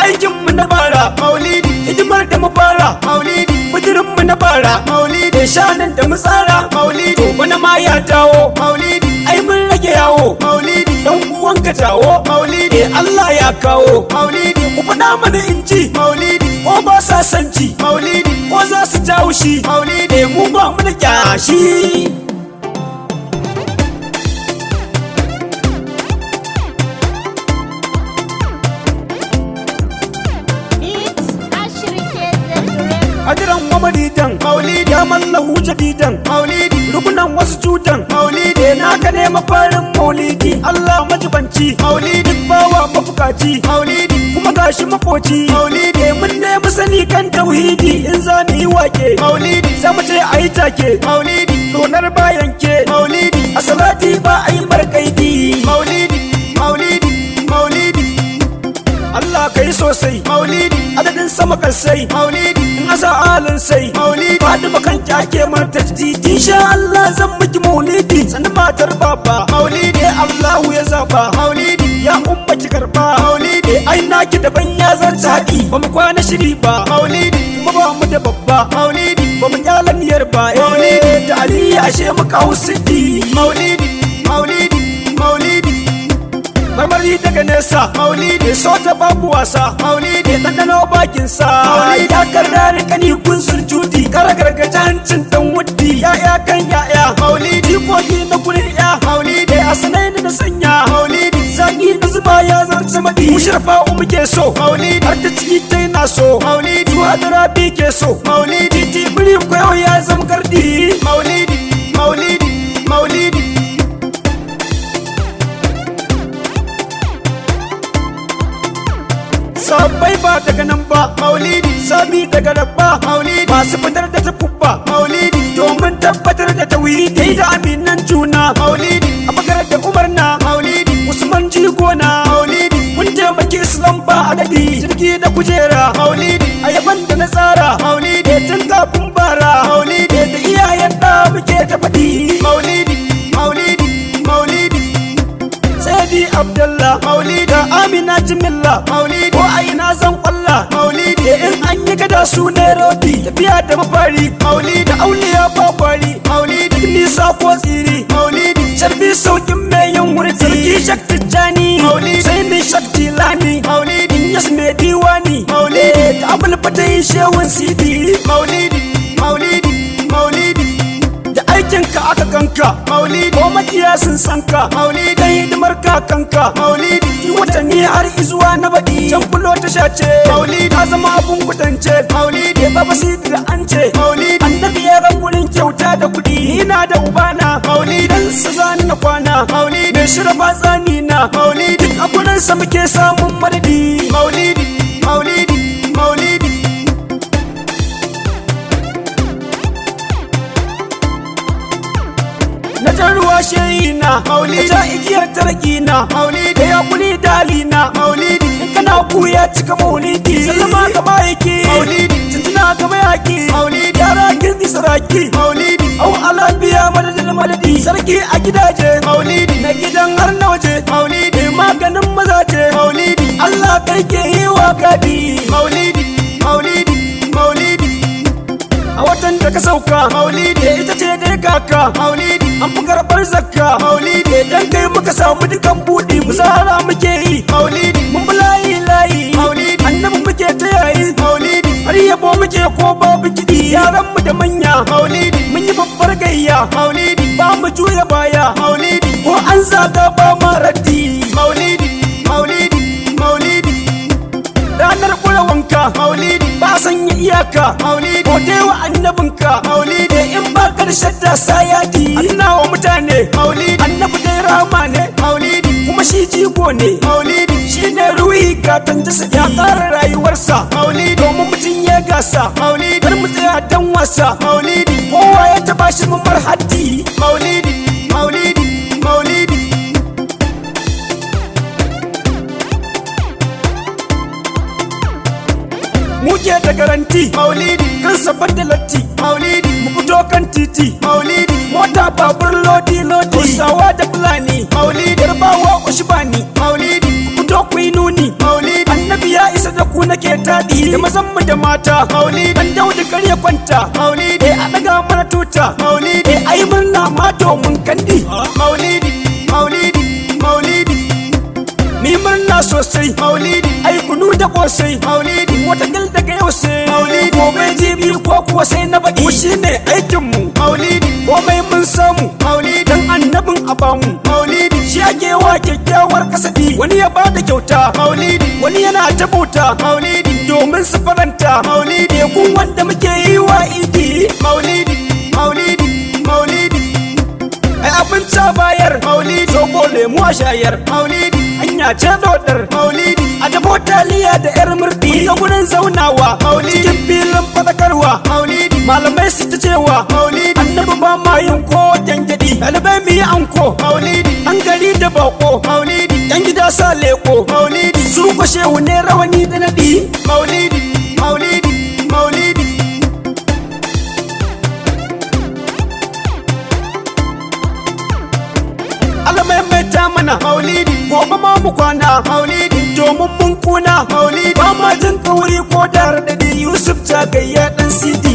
aikin mu na bara maulidi, hidimar da mu fara maulidi, bidirin mu na bara maulidi, shanin da mu tsara maulidi, to bana ma ya dawo maulidi, ai mun rage yawo maulidi, dan uwan ka jawo maulidi, Allah ya kawo maulidi, ku faɗa mana inji maulidi, ko ba sa sanci maulidi, ko za su jawo shi maulidi, mu ba mu da kyashi. Adiran mamadidan maulidi, ya mallahu jadidan maulidi, rukunan wasu cutan maulidi, naka ne mafarin maulidi, Allah majibanci maulidi, duk bawa mafukaci maulidi, kuma gashi makoci maulidi, mun nemi sani kan tauhidi, in za mu yi wake maulidi, za mu ce ayi take maulidi, donar bayan ke maulidi, a salati ba a yi markaidi maulidi, maulidi, maulidi, Allah kai sosai maulidi, adadin sama kasai maulidi, in asa alin sai maulidi, Fatima kan kyake mar tajdidi, insha Allah zan miki maulidi, sanin matar baba maulidi, Allahu ya zaba maulidi, ya umma ki karba maulidi, ai naki daban ya zarta haƙi, ba mu kwana shiri ba maulidi, kuma ba mu da babba maulidi, ba mu kyalan niyar ba maulidi, da Ali ashe mu kawo siddi maulidi, maulidi, maulidi, marmari daga nesa maulidi, so ta babu wasa maulidi, ɗanɗano bakinsa ya karrari kani kun surjudi, kara gargaja hancin dan wuddi, ya'ya kan ya'ya maulidi, kogi na gurin ya maulidi, asanai na sanya maulidi, zaki na zuba ya zarce madi, mushrafa muke so maulidi, har ta ciki ta na so maulidi, zuwa da rabi ke so maulidi, tibiri kwayo ya zama gardi maulidi, maulidi, maulidi. Sabbai ba daga nan ba maulidi, sabi daga rabba maulidi, masu fitar da takubba maulidi, domin tabbatar da tauhidi da aminan juna maulidi, abakar da umar na maulidi, usman jigo na maulidi, kun taimaki islam ba adadi, jirgi da kujera maulidi, ayaban da na tsara maulidi, tun kafin bara maulidi, da iyayen da muke ta faɗi maulidi, maulidi, maulidi, Sayyidi Abdullah maulidi, da Amina Jimilla maulidi, ko aina zan kwalla maulidi, in an yi gada su ne rodi, tafiya da mafari maulidi, da auliya bakwari maulidi, nisa ko tsiri maulidi, sharbi saukin mai yin wurti, sarki shak tijjani maulidi, sai ni shak jilani maulidi, in yas mai diwani maulidi, da abul fatai shewun sidi maulidi, maulidi, maulidi, da aikin ka aka ganka maulidi, ko makiya sun sanka maulidi, kai hidimar kakanka maulidi, watanni har izuwa na baɗi, can bulo ta shace maulidi, ta zama abun kudance maulidi, baba sidi da an ce maulidi, annabi ya ran gurin kyauta da kuɗi, ina da ubana maulidi, dan sa zani na kwana maulidi, mai shira ba tsani na maulidi, duk a gurin sa muke samun madadi maulidi, maulidi, maulidi. Na jan ruwa shehi na maulidi, ja igiyar tarki na maulidi, da ya kuli dali na maulidi, in kana buya cika maulidi, sallama ga mayaki maulidi, tuntuna ga mayaki maulidi, yara girni saraki maulidi, au alabiya madadin madadi, sarki a gidaje maulidi, na gidan har na waje maulidi, maganin mazaje maulidi, Allah kai ke yi wa gadi maulidi, maulidi, maulidi, a watan da ka sauka maulidi, ita ce dai kaka maulidi, an fi karɓar zakka maulidi, dan kai muka samu dukan buɗi, musara muke yi maulidi, mun bi layi layi maulidi, annabi muke ta yayi maulidi, har yabo muke ko babu kiɗi, yaran mu da manya maulidi, mun yi babbar gayya maulidi, ba mu juya baya maulidi, ko an zaga ba ma raddi maulidi, maulidi, maulidi, ranar kula wanka maulidi, ba sanya iyaka maulidi, ko dai wa annabinka maulidi, in ba karshen da sayadi, anna wa mutane maulidi, annabi dai rahama ne maulidi, kuma shi jigo ne maulidi, shi ne ruhi gatan jasa, ya ƙara rayuwarsa maulidi, domin mutum ya gasa maulidi, kar mu tsaya dan wasa maulidi, kowa ya taba shi mun bar haddi maulidi, maulidi, maulidi. Muke da garanti maulidi, kan sabar da latti maulidi, mu fito kan titi maulidi, mota babur lodi lodi, Hausawa da Fulani maulidi, Yarbawa Ushbani maulidi, ku fito ku yi nuni maulidi, annabi ya isa da da mazan mu da mata maulidi dan Dauda kar ya kwanta maulidi a daga mana tuta maulidi ai murna ma domin kandi maulidi maulidi maulidi ni murna sosai maulidi ai kunu da kosai maulidi wata gil daga yau sai maulidi gobe jibi ko kuwa sai na baɗi shine aikin mu maulidi komai mun samu maulidi dan annabin abamu maulidi shi ake wa kyakkyawar kasadi wani ya bada kyauta maulidi wani yana ta bauta maulidi domin su faranta maulidi kun wanda muke yi wa idi maulidi maulidi maulidi ai abinci a bayar maulidi zobo lemu a shayar maulidi hanya ce dodar maulidi a dabo taliya da yar murdi ga gurin zaunawa maulidi cikin filin fadakarwa maulidi malamai su ta cewa maulidi annabi ba ma yin ko jangadi ɗalibai mu yi anko maulidi an gari da bako maulidi yan gida sa leko maulidi su ko shehu ne rawani da nadi maulidi maulidi maulidi ta mana maulidi gobe ma mu kwana maulidi domin mun kuna maulidi ba ma jin kauri ko da radadi Yusuf Jagayya dan CD